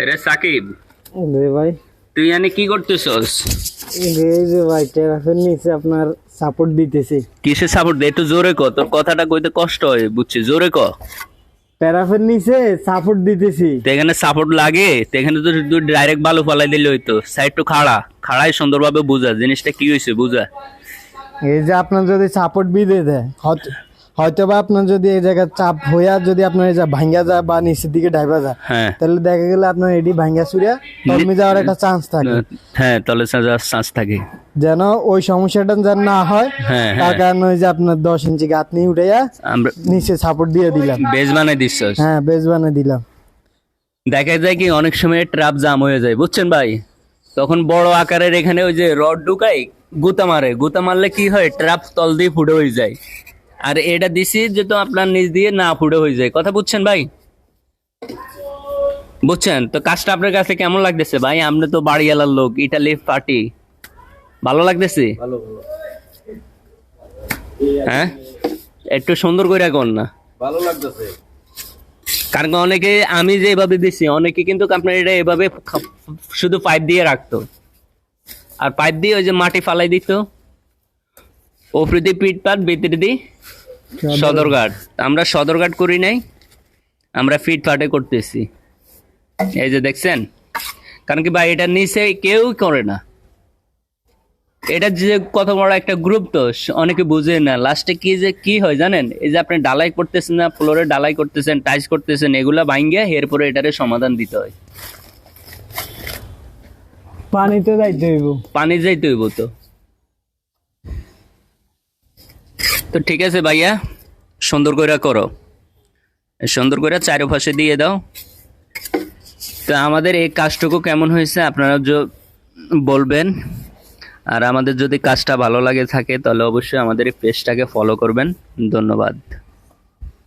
এরে সাকিব, রে ভাই, তুই জানি কি করতেছস? এই যে ভাই টেরাফের নিচে আপনার সাপোর্ট দিতেছি। কিসে সাপোর্ট দে? একটু জোরে ক, তোর কথাটা কইতে কষ্ট হয়, বুঝছি, জোরে ক। টেরাফের নিচে সাপোর্ট দিতেছি। তো এখানে সাপোর্ট লাগে? তো এখানে তো তুই ডাইরেক্ট বালু ফালাই দিলে হইতো। সাইড তো খাড়াই সুন্দরভাবে বুঝা জিনিসটা কি হয়েছে, বুঝা। এই যে আপনার যদি সাপোর্ট বিধে দেয়, হয়তো বা আপনার যদি এই জায়গায় চাপ হইয়া যদি আপনার এই যে ভাঙ্গা যায় বা নিচের দিকে ঢাইবা যায়, হ্যাঁ তাহলে দেখা গেলে আপনার এটি ভাঙ্গা চুরিয়া তলমে যাওয়ার একটা চান্স থাকে। হ্যাঁ, তাহলে চান্স থাকে যেন ওই সমস্যাটা যেন না হয়, হ্যাঁ, তার কারণে ওই যে আপনার 10 ইঞ্চি গাঁথ নিয়ে উঠাইয়া আমরা নিচে সাপোর্ট দিয়ে দিলাম। বেজ বানাই দিচ্ছস। হ্যাঁ, বেজ বানিয়ে দিলাম। দেখা যায় কি অনেক সময় ট্রাপ জাম হয়ে যায়, বুঝছেন ভাই। তখন বড় আকারের এখানে ওই যে রড ঢুকাই, গুতা মারলে কি হয়, ট্রাপ তল দিয়ে ফুটে হয়ে যায়। আর এটা দিছি যে তো আপনার নিচ দিয়ে না ফুটে হয়ে যায়, কথা বুঝছেন ভাই? বুঝছেন তো? কাজটা আপনার কাছে কেমন লাগতেছে ভাই? আমরা তো বাড়িওয়ালার লোক, ইটালি পার্টি, ভালো লাগতেছে? হ্যাঁ, একটু সুন্দর করে কর না, ভালো লাগতেছে। কারণ অনেকে আমি যে এভাবে দিছি, অনেকে কিন্তু আপনার এটা এভাবে শুধু পাইপ দিয়ে রাখতো, আর পাইপ দিয়ে ওই যে মাটি ফালাই দিত, ওপরে দিয়ে পিট পাট, ভিতরে দিয়ে সদরঘাট। আমরা সদরঘাট করি নাই, আমরা ফিট ফাটে করতেছি। এই যে দেখছেন, কারণ কি ভাই এটা নিচে কেউ করে না। এটা যে কত বড় একটা গ্রুপ, তো অনেকে বুঝে না। লাস্টে কি হয় জানেন? এই যে আপনি ডালাই করতেছেন না, ফ্লোরে ডালাই করতেছেন, টাইস করতেছেন, এগুলা ভাঙ্গে এরপরে এটারে সমাধান দিতে হয়। পানিতে যাইতে হইব। পানি যাইতে হইব তো। তো ঠিক আছে ভাইয়া, সুন্দর করে করো, সুন্দর করে চারপাশে দিয়ে দাও। তো আমাদের এই কাজটুকু কেমন হয়েছে আপনারা বলবেন। আর আমাদের যদি কাজটা ভালো লাগে থাকে তাহলে অবশ্যই আমাদের এই পেজটাকে ফলো করবেন। ধন্যবাদ।